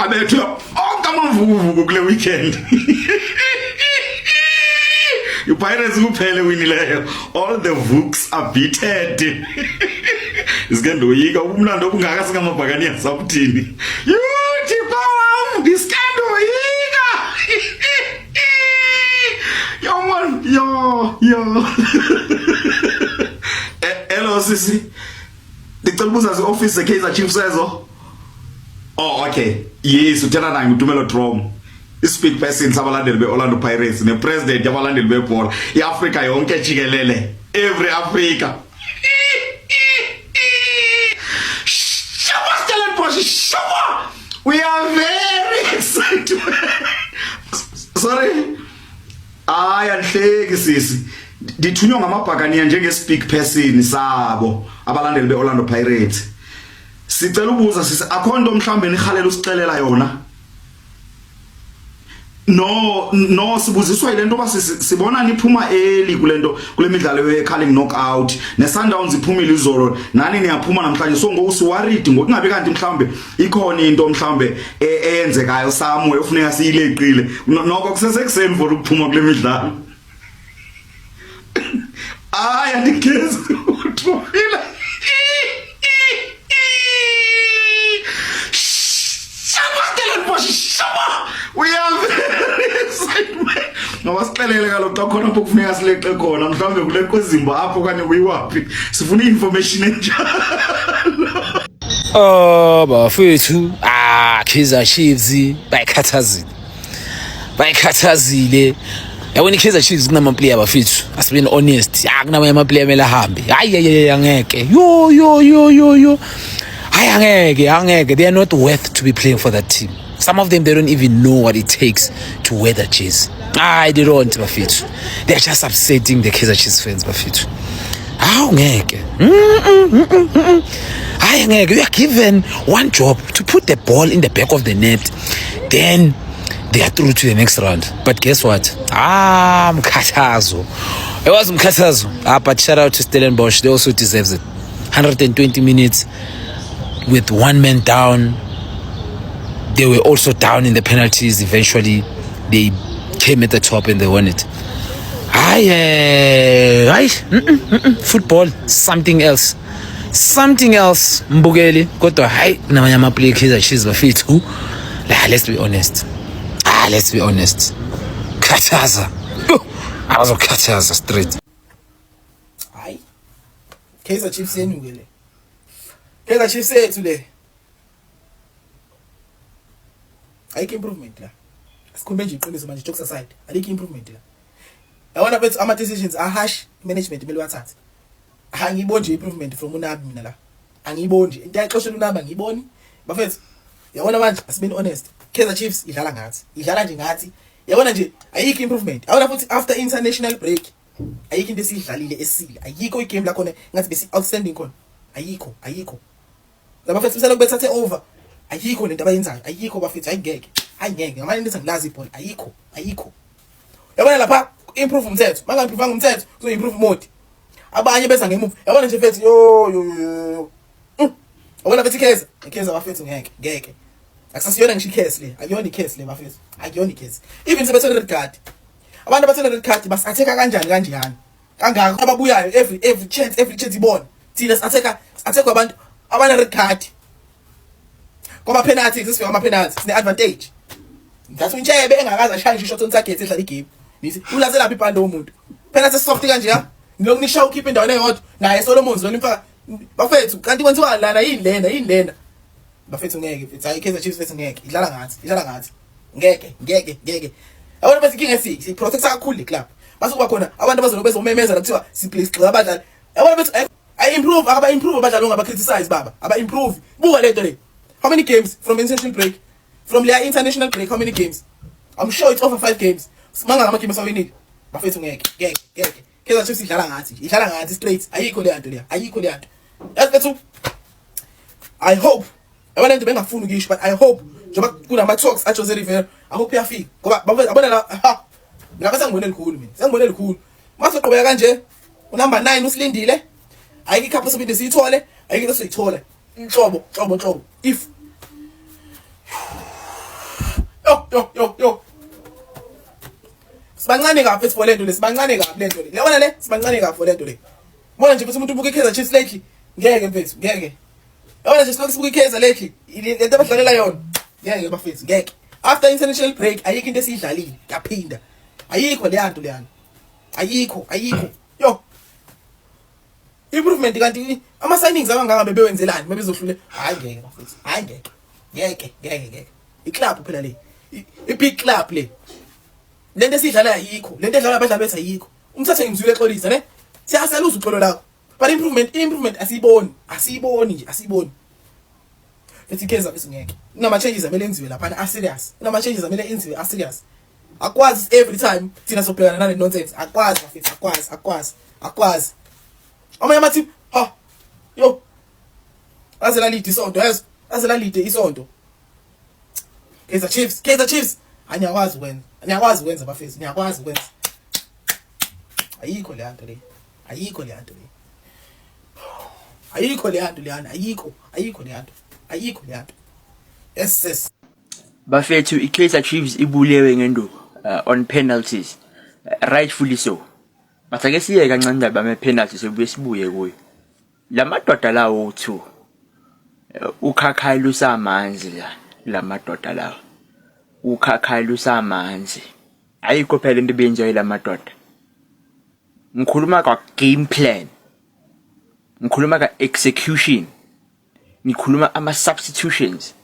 abethwe onke amavuvuku kule weekend. iPirates kuphele winileyo. All the Vooks are beaten. Iskendoyika umlando obungaka singamabhakani yasabuthini. Yuthi bawam iskendoyika. Yo man, yo. Hello sisi. Ndicela ubuza ze office ze Kaizer Chiefs ezo. Oh okay. Yes, uthena naye uTumelo Drom. Speak person sabalandeli be Orlando Pirates ne president yabalandeli bebhola iAfrica yonke jikelele. Every Africa. We are very excited. Sorry. Anhleki sisi. Dithunywa ngamabhakaniya njenge speak person sabo abalandeli beOrlando Pirates. Sicela ubuza sisi akho nto mhlambe nihalela usicelela yona. No sibuziswa ile nto basibona niphuma early kule midlalo ye-calling knockout neSundowns iphumile izolo nani niyaphuma namhlanje so ngokusiworried ngokungabe kanti mhlambe ikhona into mhlambe eyenzekayo somewhere ufuneka siyileqile noko kusesekuseni for ukuphuma kule midlalo. Andikezi uthufile. We are very excited. Ngawasixelele kaloku khona apho kufuneka sileqe khona mhlawumbe kule kweZimba apho kanye kuyiwaphi sifuna information enjalo. Bafethu Kaizer Chiefs bayikhathazile yabona iKaizer Chiefs kunama player bafethu asibeni honest akunama ama player mele ahambe hayi angeke yo angeke they are not worth to be playing for that team. Some of them, they don't even know what it takes to wear the jersey. They don't, bafethu. They're just upsetting the Kaizer Chiefs fans, bafethu. You are given one job to put the ball in the back of the net, then they are through to the next round. But guess what? Mkhathazo. It was Mkhathazo. But shout out to Stellenbosch. They also deserve it. 120 minutes with one man down. They were also down in the penalties. Eventually, they came at the top and they won it. Football, something else. Mbugeli, kodwa namanye ama play Kaizer Chiefs bafethu. Let's be honest. Khathaza. Abazokhathaza straight. Kaizer Chiefs yenukele. Kaizer Chiefs yethu le. Ayikho improvement la. Sikhuluma nje iqiniso manje jokes aside. Ayikho improvement la. Yabona bethu ama decisions harsh management kumele wathathe. Angiyiboni nje improvement from uNabi mina la. Angiyiboni nje. Into ayixoshela uNabi angiyiboni. Bafethu. Yabona manje asibeni honest. Kaizer Chiefs idlala ngathi. Idlala nje ngathi. Yabona nje ayikho improvement. Yabona futhi after international break ayikho into esidlalile esile. Ayikho igame la khona ngathi besi outstanding khona. Ayikho. Labafethu bisela kubethathe over. Ayikho lento abayenzayo. Ayikho bafethu ayingeke. Ngamanye into engilazi ibhola. Ayikho. Yabona lapha improve umthetho. Manga improve umthetho, so improve mode. Abanye beza ngemove. Yabona nje fethu yo. Yabona bethi Kaizer bafethu ngeke. Akusasiyona ngisho case le. Akuyona case le bafethu. Akuyona case. Even sebethole red card. Abantu bathole red card basi-attack kanjani. Kangaka ababuyayo every chance ibona. Thina si-attack abantu abana red card. Kuma penalties sifika ama penalties sine advantage. Ngathi uNtshebe engakaza shaya shot on target edlala igame. Nithi ulazela lapha ibhande womuntu. Penalty soft kanje ya. Ngilokunisha ukhipha endaweni eyodwa naye Solomon zona imfaka. Bafethu kanti kwenziwa lana yini lena. Bafethu ngeke mfethu hayi Kaizer Chiefs fethu ngeke. Idlala ngathi. Ngeke. Abantu bese inkinga si protect kakhulu le club. Base kuba khona abantu abazobe bezomemeza kuthiwa simply sigxila abadlali. Yabona bethu ay improve abadlali ngaba criticize baba. Aba improve. Buka lento le. How many games from international break? From their international break, how many games? I'm sure it's over 5 games. Manga ngama games awinile. Bafethu ngeke. Kaizer Chiefs idlala ngathi straight. Ayikho le nto. Yabethu I hope abana nto bengafuni ukisho but I hope njoba kunama talks a Jose Rivera I hope uyafika ngoba abona la ngaba sengibonele likhulu masoqhubeka kanje unumber 9 usilindile ayikho ikhapha sobinde siyithole ayikho into soyithola inhlobo if yo sibancane kabi for lento le sibancane kabi lento le yabona le sibancane kabi for lento le bona nje futhi umuntu ubuka iKaizer Chiefs lately ngeke mfethu ngeke yabona nje sibuka iKaizer lately lento abadlalela yona ngeke bafethu ngeke after international break ayikho into esiyidlalile yaphinda ayikho le yanto leyana ayikho yo improvement kanti ama signings abangaka bebewenzelani bebezohlule hayi ngeke bafethu hayi ngeke iclub phela le big club le lento esidlala ayikho lento edlala abadlali bethu ayikho umthathe ngimzwile exolisa ne siyasaluza uxolo lakho but improvement asiyiboni nje ethi Kaizer bese ngeke inama changes amele enziwe lapha a serious inama changes amele enziwe a serious akwazi every time thina sobhekana nale nonsense akwazi bafethu akwazi amanye amathi ha yo azela lead isonto yazi azela lead isonto Kaizer Chiefs anyakwazi ukwenza bafethu niyakwazi ukwenza ayikho le yanto le ayikho le yanto yes bafethu iKaizer Chiefs ibulewe ngenduku on penalties rightfully so mathake siye kancane ndaba ama penalties sibuye kuyo lamadoda lawo u2 ukhakhayila usamanzi lamadoda lawo ukhakhayila usamanzi ayikho phela into ebenzayo lamadoda ngikhuluma ka game plan ngikhuluma ka execution ngikhuluma ama substitutions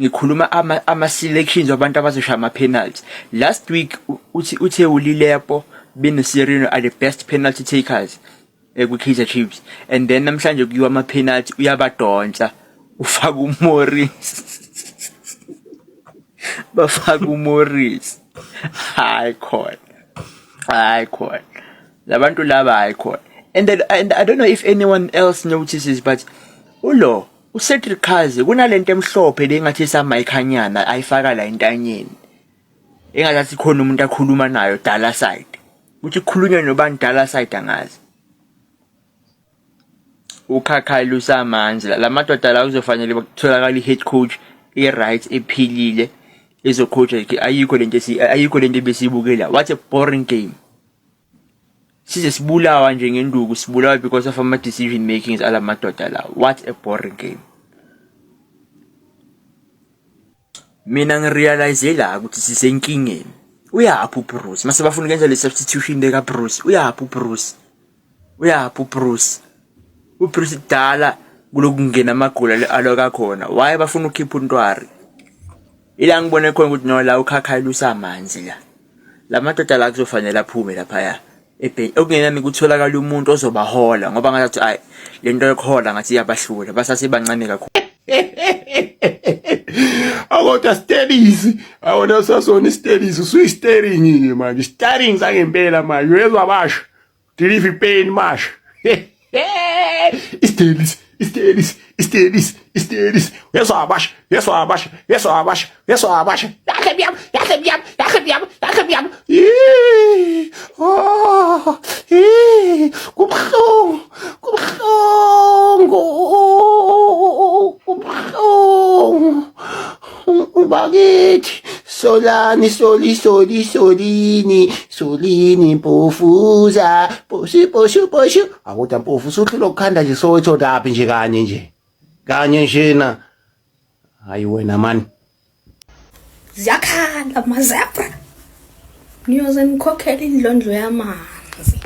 ngikhuluma ama selections wabantu abazoshaya ama penalties last week uthe uLilepo beneSirino are the best penalty takers kuKaizer Chiefs and then namhlanje kuyiwa ama penalty uyabadonsa ufaka uMorris bafaka uMorris hayi khona labantu laba hayi khona and I don't know if anyone else notices but uCedric Kazi kunalento emhlophe lengathi samayikhanyana ayifaka la entanyeni engazathi khona umuntu akhuluma nayo dala side uthi khulunywa nobani dala side angazi ukhakhayila usamanzi lamadoda la kuzofanele bakutholakala ihead coach right ephilile ezocoach ayikho lento besibukela what a boring game size sibulawa nje ngenduku sibulawa because of ama decision makings ala madoda la what a boring game mina ngirealize la ukuthi sisenkingeni uyaphi uBruce mase bafuna ukwenza le substitution leka Bruce uyaphi uBruce dala kulokungena amagoli aloka khona why bafuna ukhipha uNtwari ila ngibone khona ukuthi no la ukhakhayila usamanzi la madoda la kuzofanele aphume lapha ya okungenani kutholakala umuntu ozobahola ngoba ngathi ayi lento yokuhola ngathi iyabahlula basase bancane kakhulu akodwa studies awona sasona studies usuyi-steering ke manje steering sangempela manje uyezwa basho delivery pain masho studies uyezwa basho yakhebiyam kubuhlungu bakithi solini mpofuza poshu akodwa mpofu usuhlula ukukhanda nje sowetho laphi nje kanye njena hayi wena mani ziyakhala mazebra niyoze nikhokhela indlondlo yamanzi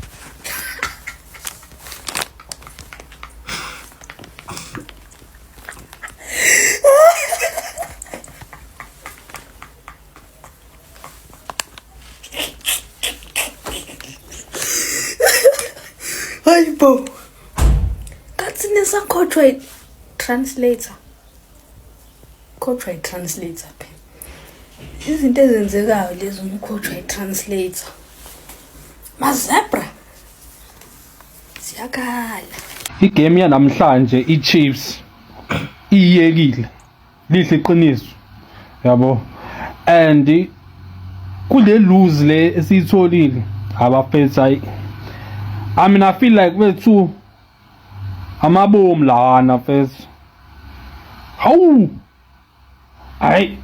hayibo katsine sa Coachway translator phela izinto ezenzekayo lezo umcoach translator mazebra siyakhala igame yanamhlanje iChiefs iyekile lihle iqiniso yabo and kule lose le esitholile abafethu I mean I feel like wethu amabomu lana first hawu hayi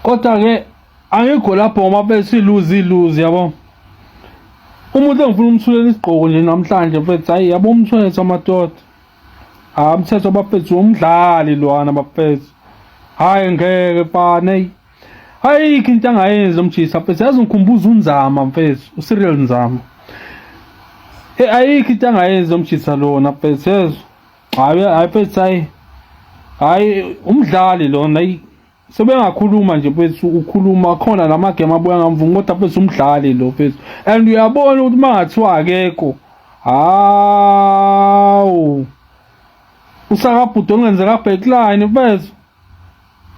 kodwa ke angekho lapho mabese lose yabo umuntu engifuna umthulela isigqoko nje namhlanje mfethu hayi yabo umthetho amadoda umthetho bafethu umdlali lwana bafethu hayi ngeke bane hayi into angayenza umjisa mfethu yazi ngikhumbuza unzama mfethu userial nzama ayikho into angayenza umjisa lona mfethu yezo hayi mfethu hayi umdlali lona hayi sebengakhuluma nje mfethu ukhuluma khona lamagame abuya ngamvungu kodwa mfethu umdlali lo mfethu and uyabona ukuthi mangathiwa akekho hawu usakabhudo ongenzeka backline mfethu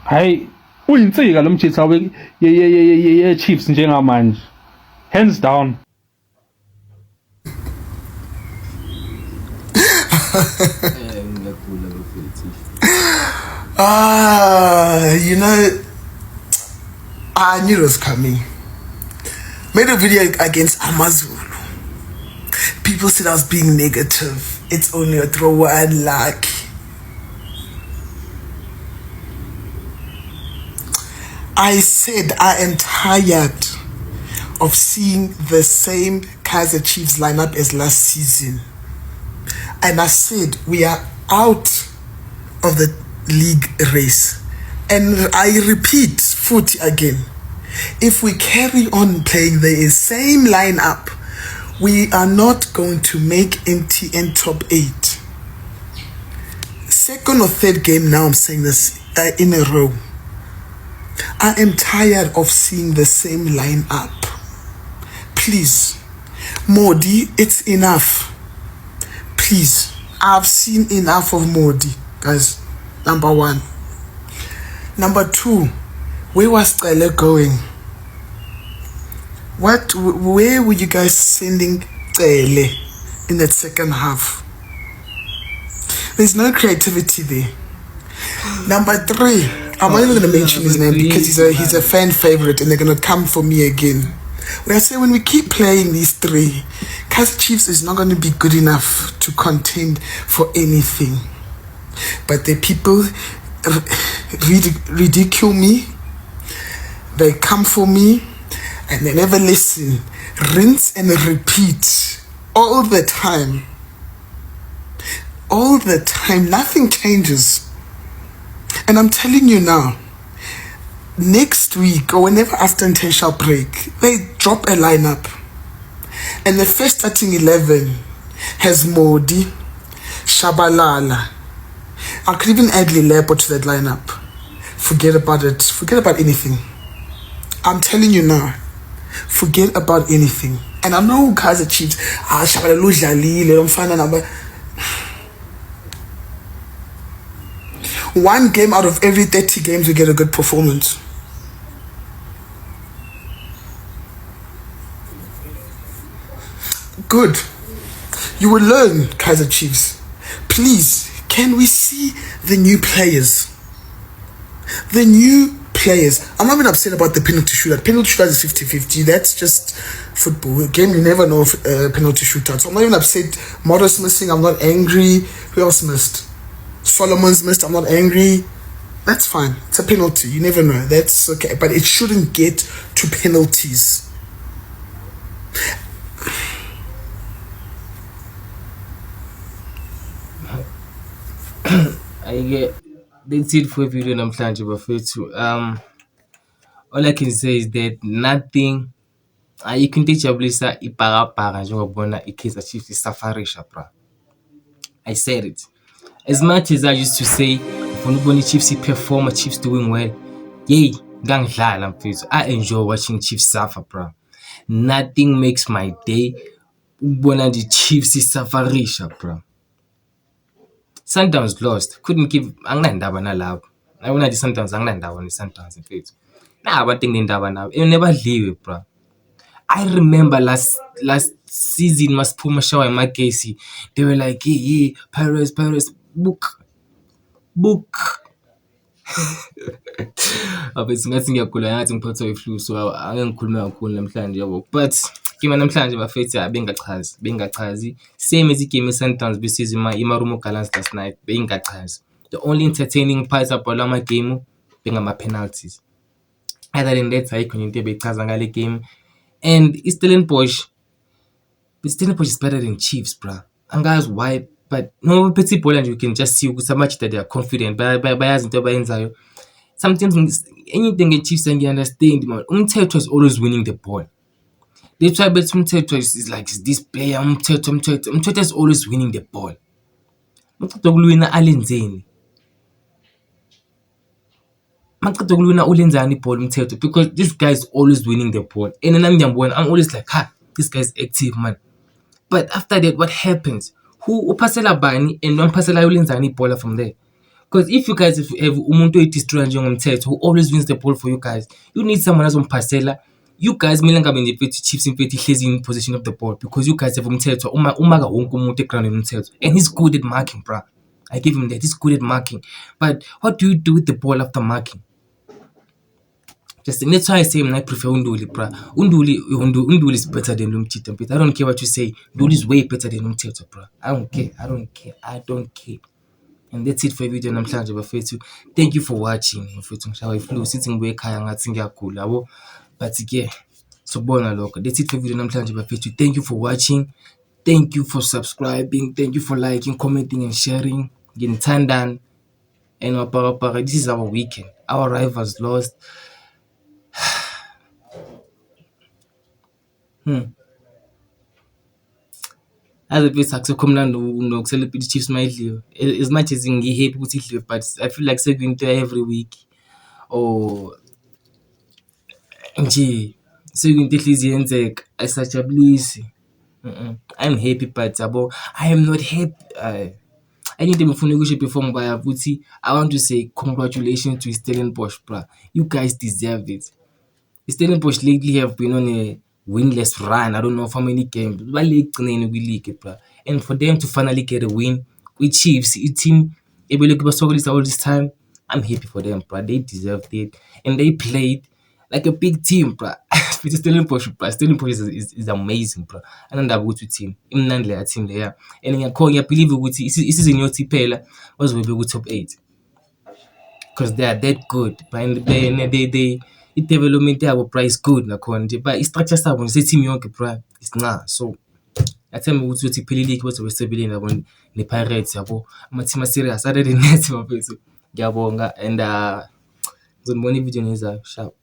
hayi uyinsika lo mjitha ye Chiefs njengamanje hands down. You know, I knew it was coming. Made a video against Amazulu. People said I was being negative. It's only a throw and luck. I said I am tired of seeing the same Kaizer Chiefs lineup as last season. And I said we are out of the league race. And I repeat, foot again, if we carry on playing the same lineup, we are not going to make MTN top 8. Second or third game now, I'm saying this in a row. I am tired of seeing the same lineup. Please, Modi, it's enough. Please, I've seen enough of Modi, guys. Number one. Number two, where was Cele going? Where were you guys sending Cele in that second half? There's no creativity there. Number three, I'm not even going to mention his name because he's a fan favorite and they're going to come for me again. When I say when we keep playing these three, Kaizer Chiefs is not going to be good enough to contend for anything. But the people ridicule me, they come for me, and they never listen. Rinse and repeat all the time. All the time, nothing changes. And I'm telling you now, next week or whenever after intentional break, they drop a lineup. And the first starting 11 has Modi, Shabalala. I could even add Lilepo to that lineup. Forget about it. Forget about anything. I'm telling you now. Forget about anything. And I know Kaizer Chiefs. Shabalala Jalile, Mfana number. One game out of every 30 games, we get a good performance. Good. You will learn, Kaizer Chiefs. Please, can we see the new players? The new players. I'm not even upset about the penalty shootout. Penalty shootout is 50-50. That's just football. A game, you never know penalty shootout. So I'm not even upset. Morris missing. I'm not angry. Who else missed? Solomon's missed. I'm not angry. That's fine. It's a penalty. You never know. That's okay. But it shouldn't get to penalties. That's it for video namhlanje bafethu. All I can say is that nothing ayikho into ejabulisa ibhakabhaka njengokubona iKaizer Chiefs isafarisha bra. I said it. As much as I used to say ufuna ukubona iChiefs perform, Chiefs doing well. Yay, ngangidlala mfethu. I enjoy watching Chiefs suffer bra. Nothing makes my day ukubona the Chiefs isafarisha bra. Sundowns lost. Couldn't give anginandaba nalabo. Ayibona the Sundowns anginandaba neSundowns mfethu. Abantu enginendaba nabo. Nebadliwe bro. I remember last season masiphuma shawa eMagesi. They were like, yeah, Pirates, book. Abethu ngathi ngiyagula ngathi ngiphathwa iflu so angeke ngikhulume kakhulu namhlanje yabo. But game namhlanje bafethu bengachazi. Same as igame eSundowns besizwe iMarumo Gallants last night bengachazi. The only entertaining part about lama game bengama-penalties. Other than that, ayikho into ebeyichaza ngale game. And iStellenbosch is better than Chiefs, bruh. Angazi why, but no phethe ibhola nje you can just see ukuthi much that they are confident. Bayazi into abayenzayo. Sometimes anything nge-Chiefs angiyi-understand, man. Umthetho is always winning the ball. They try but Umthetho is like this player, Umthetho is always winning the ball. Maqeda ukulwina alenzeni. Maqeda ukulwina ulenzani ibhola Umthetho, because this guy is always winning the ball. And nami ngiyambona, I'm always like, this guy is active, man. But after that, what happens? Who uphasela bani and wampasela ulenzani ibhola from there? Because if you guys have umuntu oyidestroy njengomthetho who always wins the ball for you guys, you need someone azompasela. You guys kumele ngabe nje mfethu Chiefs mfethu ihlezi in possession of the ball, because you guys have umthetho umaka wonke umuntu eground umthetho, and he's good at marking, bruh. I give him that. He's good at marking. But what do you do with the ball after marking? Just that's why I say I prefer Unduli, bruh. Unduli is better than Umthetho. I don't care what you say. Unduli is way better than Umthetho, bruh. I don't care. And that's it for video namhlanje bafethu. Thank you for watching. Mfethu ngishawa iflu sithi ngibuye ekhaya ngathi ngiyagula yabo. But ke sobona lokho. That's it for video namhlanje bafethu. Thank you for watching. Thank you for subscribing. Thank you for liking, commenting and sharing. Nginithandani. And wapaka, this is our weekend. Our rivals lost. As a bit akusekho mnandi nokucelebrate Chiefs mayidliwe. As much as ngihappy ukuthi idliwe, but I feel like sekuyinto every week. Or nje sekuyinto ehlezi yenzeka ayisajabulisi. I'm happy, but I am not happy. Anything ngifuna ukusho before ngibaya ukuthi I want to say congratulations to Stellenbosch, bruh. You guys deserve it. Stellenbosch lately have been on a winless run. I don't know how many games. Bruh. And for them to finally get a win with Chiefs, a team able to keep all this time, I'm happy for them, bruh. They deserved it. And they played like a big team, bruh. Stellenbosch is amazing, bruh. Another good team. Imnandle a team there. And I believe this is in your tipela was will be top 8. Because they are that good. But they development yabo price good nakhona nje, but istructure sabo nje team yonke bra is nca. So athemba ukuthi uthi phela league bazobe sebeleni yabo nePirates yabo ama team serious other than that mafethu. Ngiyabonga and ngizobona ivideo nezayo sharp.